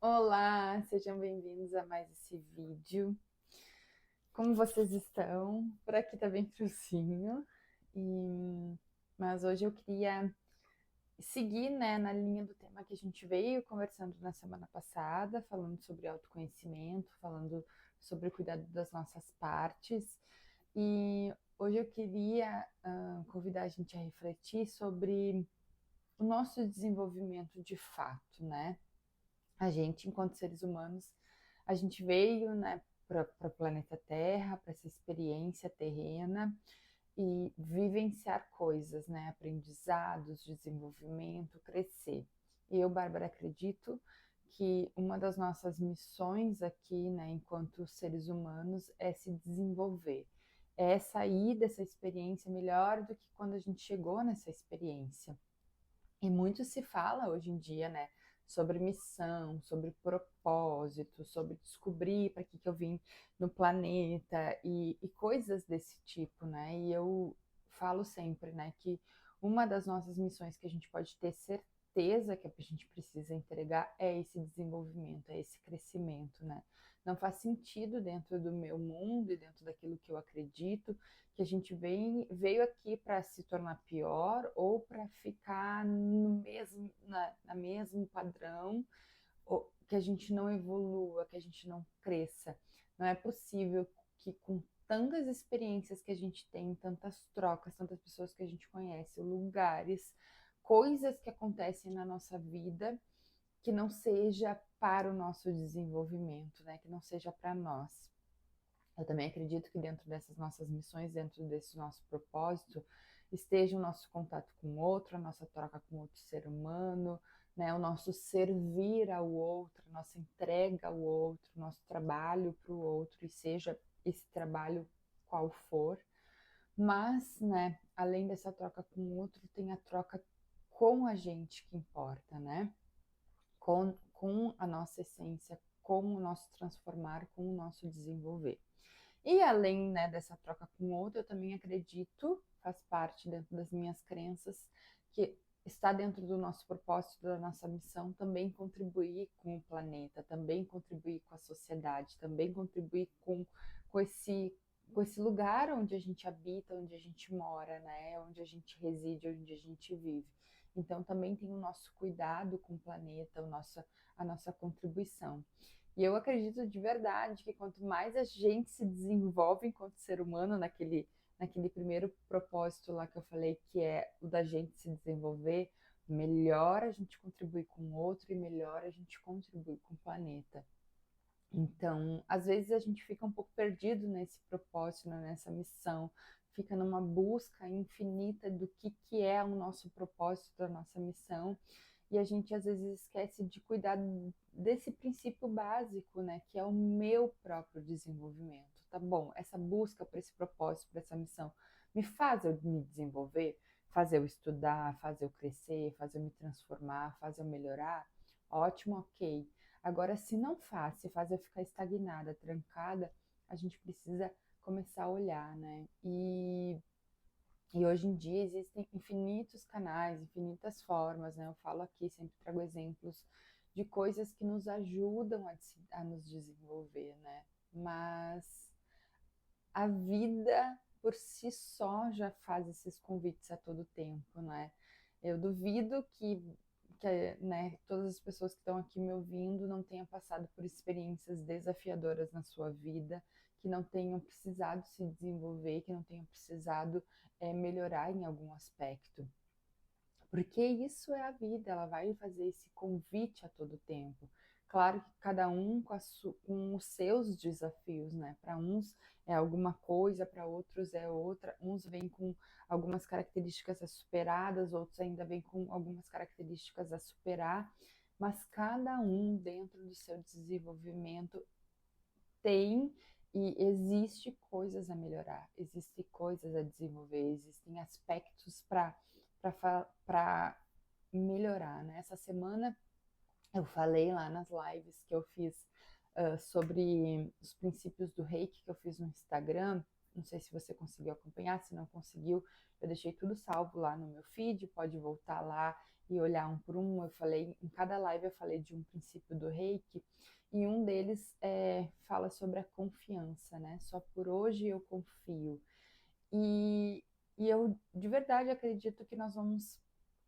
Olá, sejam bem-vindos a mais esse vídeo. Como vocês estão? Por aqui tá bem friozinho, mas hoje eu queria seguir, né, na linha do tema que a gente veio conversando na semana passada, falando sobre autoconhecimento, falando sobre o cuidado das nossas partes. E hoje eu queria convidar a gente a refletir sobre o nosso desenvolvimento de fato, né? A gente, enquanto seres humanos, a gente veio, né, para o planeta Terra, para essa experiência terrena e vivenciar coisas, né, aprendizados, desenvolvimento, crescer. Eu, Bárbara, acredito que uma das nossas missões aqui, né, enquanto seres humanos, é se desenvolver, é sair dessa experiência melhor do que quando a gente chegou nessa experiência. E muito se fala hoje em dia, né, sobre missão, sobre propósito, sobre descobrir para que eu vim no planeta e coisas desse tipo, né? E eu falo sempre, né, que uma das nossas missões que a gente pode ter certeza que a gente precisa entregar é esse desenvolvimento, é esse crescimento, né? Não faz sentido dentro do meu mundo e dentro daquilo que eu acredito que a gente veio aqui para se tornar pior ou para ficar no mesmo, na mesmo padrão, ou que a gente não evolua, que a gente não cresça. Não é possível que com tantas experiências que a gente tem, tantas trocas, tantas pessoas que a gente conhece, lugares, coisas que acontecem na nossa vida, que não seja para o nosso desenvolvimento, né? Que não seja para nós. Eu também acredito que dentro dessas nossas missões, dentro desse nosso propósito, esteja o nosso contato com o outro, a nossa troca com outro ser humano, né, o nosso servir ao outro, a nossa entrega ao outro, o nosso trabalho para o outro, e seja esse trabalho qual for. Mas, né, além dessa troca com o outro, tem a troca com a gente que importa, né? Com a nossa essência, com o nosso transformar, com o nosso desenvolver. E além, né, dessa troca com o outro, eu também acredito, faz parte dentro das minhas crenças, que está dentro do nosso propósito, da nossa missão, também contribuir com o planeta, também contribuir com a sociedade, também contribuir com esse com esse lugar onde a gente habita, onde a gente mora, né, onde a gente reside, onde a gente vive. Então também tem o nosso cuidado com o planeta, a nossa contribuição. E eu acredito de verdade que quanto mais a gente se desenvolve enquanto ser humano naquele primeiro propósito lá que eu falei, que é o da gente se desenvolver, melhor a gente contribui com o outro e melhor a gente contribui com o planeta. Então, às vezes a gente fica um pouco perdido nesse propósito, né, nessa missão, fica numa busca infinita do que é o nosso propósito, da nossa missão, e a gente às vezes esquece de cuidar desse princípio básico, né, que é o meu próprio desenvolvimento. Tá bom, essa busca por esse propósito, por essa missão, me faz eu me desenvolver, faz eu estudar, faz eu crescer, faz eu me transformar, faz eu melhorar. Ótimo, ok. Agora, se não faz, se faz eu ficar estagnada, trancada, a gente precisa começar a olhar, né? E hoje em dia existem infinitos canais, infinitas formas, né? Eu falo aqui, sempre trago exemplos de coisas que nos ajudam a nos desenvolver, né? Mas a vida por si só já faz esses convites a todo tempo, né? Eu duvido que né, todas as pessoas que estão aqui me ouvindo não tenham passado por experiências desafiadoras na sua vida, que não tenham precisado se desenvolver, que não tenham precisado melhorar em algum aspecto. Porque isso é a vida, ela vai fazer esse convite a todo tempo. Claro que cada um com os seus desafios, né? Para uns é alguma coisa, para outros é outra. Uns vêm com algumas características a superadas, outros ainda vêm com algumas características a superar. Mas cada um dentro do seu desenvolvimento tem e existe coisas a melhorar, existem coisas a desenvolver, existem aspectos para melhorar, né? Essa semana eu falei lá nas lives que eu fiz sobre os princípios do Reiki que eu fiz no Instagram. Não sei se você conseguiu acompanhar, se não conseguiu, eu deixei tudo salvo lá no meu feed, pode voltar lá e olhar um por um. Eu falei, em cada live eu falei de um princípio do Reiki, e um deles fala sobre a confiança, né? Só por hoje eu confio. E, e eu de verdade acredito que nós vamos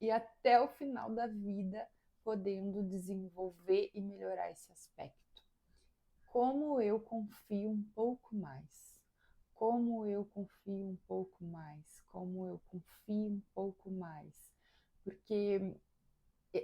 ir até o final da vida podendo desenvolver e melhorar esse aspecto. Como eu confio um pouco mais? Como eu confio um pouco mais? Como eu confio um pouco mais? Porque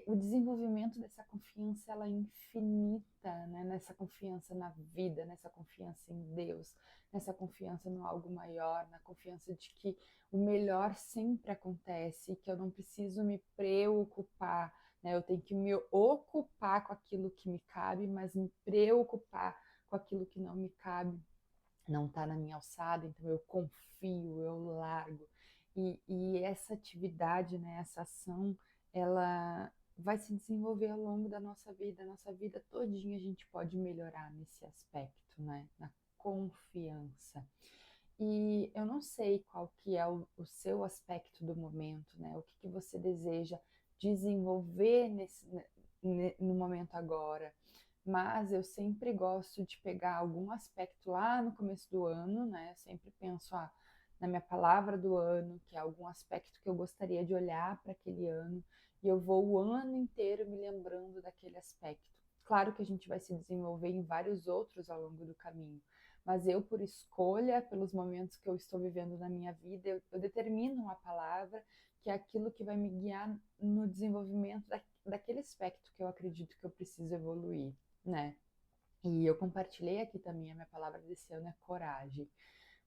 o desenvolvimento dessa confiança ela é infinita, né? Nessa confiança na vida, nessa confiança em Deus, nessa confiança no algo maior, na confiança de que o melhor sempre acontece e que eu não preciso me preocupar, né? Eu tenho que me ocupar com aquilo que me cabe, mas me preocupar com aquilo que não me cabe, não está na minha alçada, então eu confio, eu largo. E essa atividade, né, essa ação, ela vai se desenvolver ao longo da nossa vida todinha a gente pode melhorar nesse aspecto, né, na confiança. E eu não sei qual que é o seu aspecto do momento, né, o que você deseja desenvolver no momento agora, mas eu sempre gosto de pegar algum aspecto lá no começo do ano, né? Eu sempre penso na minha palavra do ano, que é algum aspecto que eu gostaria de olhar para aquele ano, e eu vou o ano inteiro me lembrando daquele aspecto. Claro que a gente vai se desenvolver em vários outros ao longo do caminho, mas eu, por escolha, pelos momentos que eu estou vivendo na minha vida, eu determino uma palavra que é aquilo que vai me guiar no desenvolvimento daquele aspecto que eu acredito que eu preciso evoluir, né? E eu compartilhei aqui também a minha palavra desse ano é coragem.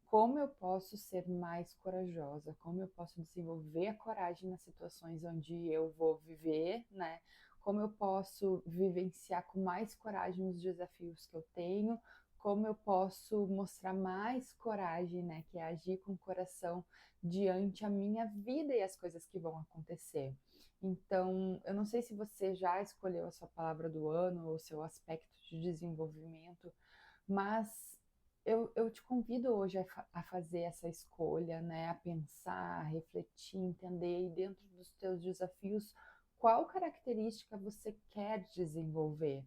Como eu posso ser mais corajosa? Como eu posso desenvolver a coragem nas situações onde eu vou viver, né? Como eu posso vivenciar com mais coragem os desafios que eu tenho? Como eu posso mostrar mais coragem, né? Que é agir com o coração diante a minha vida e as coisas que vão acontecer. Então, eu não sei se você já escolheu a sua palavra do ano ou o seu aspecto de desenvolvimento, mas eu te convido hoje a fazer essa escolha, né? A pensar, a refletir, entender e dentro dos teus desafios qual característica você quer desenvolver.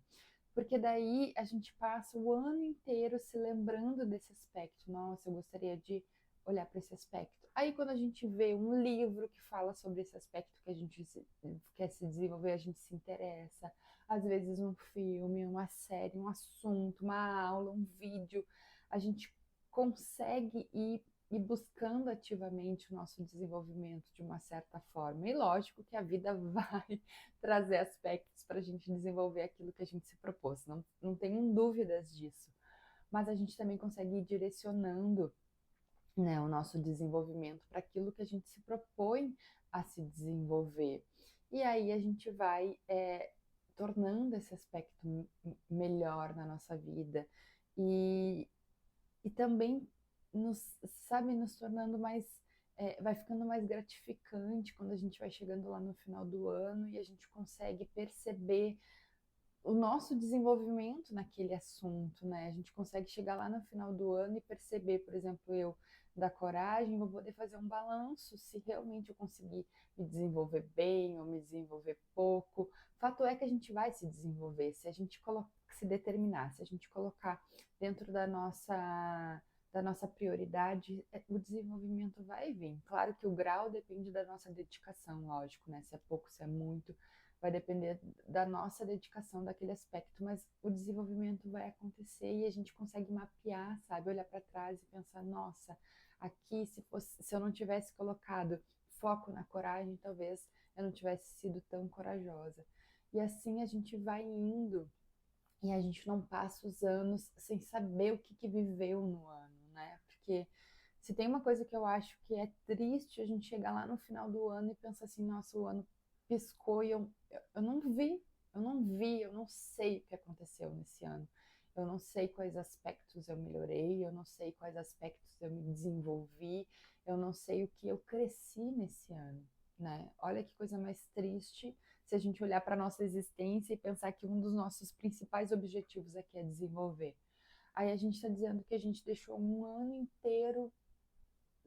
Porque daí a gente passa o ano inteiro se lembrando desse aspecto. Nossa, eu gostaria de olhar para esse aspecto. Aí quando a gente vê um livro que fala sobre esse aspecto que a gente quer se desenvolver, a gente se interessa. Às vezes um filme, uma série, um assunto, uma aula, um vídeo, a gente consegue ir buscando ativamente o nosso desenvolvimento de uma certa forma. E lógico que a vida vai trazer aspectos para a gente desenvolver aquilo que a gente se propôs, não tenho dúvidas disso. Mas a gente também consegue ir direcionando, né, o nosso desenvolvimento para aquilo que a gente se propõe a se desenvolver. E aí a gente vai tornando esse aspecto melhor na nossa vida e também nos, sabe, nos tornando mais, vai ficando mais gratificante quando a gente vai chegando lá no final do ano e a gente consegue perceber o nosso desenvolvimento naquele assunto, né? A gente consegue chegar lá no final do ano e perceber, por exemplo, eu da coragem, vou poder fazer um balanço se realmente eu conseguir me desenvolver bem ou me desenvolver pouco. Fato é que a gente vai se desenvolver se a gente se determinar, se a gente colocar dentro da nossa prioridade, o desenvolvimento vai vir. Claro que o grau depende da nossa dedicação, lógico, né? Se é pouco, se é muito, vai depender da nossa dedicação daquele aspecto, mas o desenvolvimento vai acontecer e a gente consegue mapear, sabe? Olhar para trás e pensar, nossa, aqui se eu não tivesse colocado foco na coragem, talvez eu não tivesse sido tão corajosa. E assim a gente vai indo e a gente não passa os anos sem saber o que viveu no ano, né? Porque se tem uma coisa que eu acho que é triste a gente chegar lá no final do ano e pensar assim, nossa, o ano piscou e eu não vi, eu não sei o que aconteceu nesse ano. Eu não sei quais aspectos eu melhorei, eu não sei quais aspectos eu me desenvolvi, eu não sei o que eu cresci nesse ano, né? Olha que coisa mais triste se a gente olhar para a nossa existência e pensar que um dos nossos principais objetivos aqui é desenvolver. Aí a gente está dizendo que a gente deixou um ano inteiro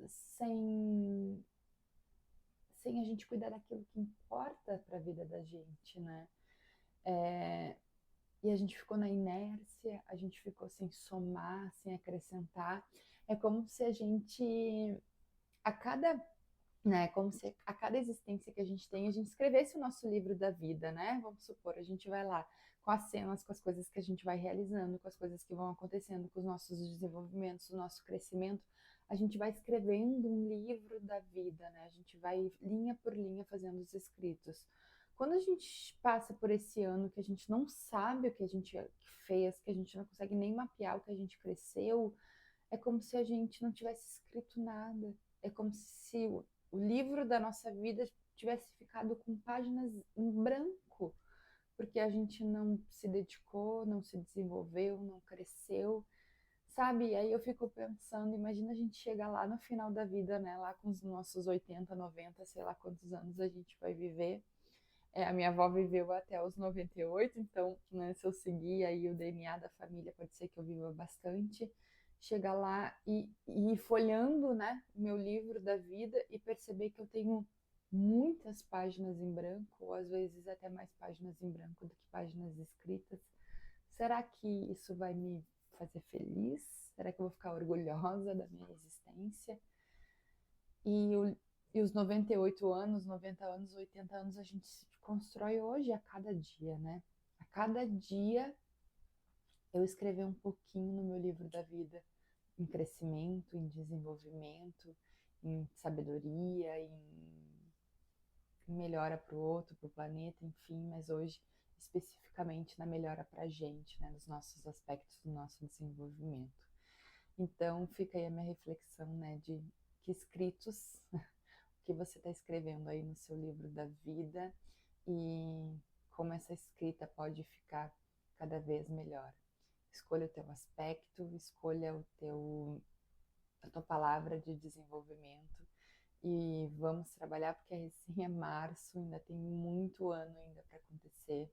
sem, sem a gente cuidar daquilo que importa para a vida da gente, né? E a gente ficou na inércia, a gente ficou sem somar, sem acrescentar. É como se a gente, a cada, né, como se a cada existência que a gente escrevesse o nosso livro da vida, né? Vamos supor, a gente vai lá com as cenas, com as coisas que a gente vai realizando, com as coisas que vão acontecendo, com os nossos desenvolvimentos, o nosso crescimento, a gente vai escrevendo um livro da vida, né? A gente vai linha por linha fazendo os escritos. Quando a gente passa por esse ano que a gente não sabe o que a gente fez, que a gente não consegue nem mapear o que a gente cresceu, é como se a gente não tivesse escrito nada. É como se o livro da nossa vida tivesse ficado com páginas em branco, porque a gente não se dedicou, não se desenvolveu, não cresceu, sabe? E aí eu fico pensando, imagina a gente chegar lá no final da vida, né? Lá com os nossos 80, 90, sei lá quantos anos a gente vai viver. A minha avó viveu até os 98, então, né, se eu seguir aí o DNA da família, pode ser que eu viva bastante. Chegar lá e ir folhando, né, o meu livro da vida e perceber que eu tenho muitas páginas em branco, ou às vezes até mais páginas em branco do que páginas escritas. Será que isso vai me fazer feliz? Será que eu vou ficar orgulhosa da minha existência? E, e os 98 anos, 90 anos, 80 anos a gente se constrói hoje a cada dia, né? A cada dia eu escrevi um pouquinho no meu livro da vida, em crescimento, em desenvolvimento, em sabedoria, em melhora para o outro, para o planeta, enfim, mas hoje especificamente na melhora para a gente, né? Nos nossos aspectos do nosso desenvolvimento. Então fica aí a minha reflexão, né? De que escritos que você está escrevendo aí no seu livro da vida e como essa escrita pode ficar cada vez melhor. Escolha o teu aspecto, escolha a tua palavra de desenvolvimento e vamos trabalhar porque recém é março, ainda tem muito ano ainda para acontecer.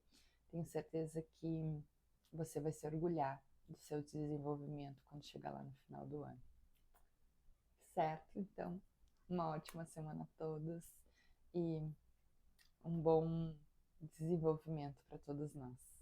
Tenho certeza que você vai se orgulhar do seu desenvolvimento quando chegar lá no final do ano. Certo? Então, uma ótima semana a todos e um bom desenvolvimento para todos nós.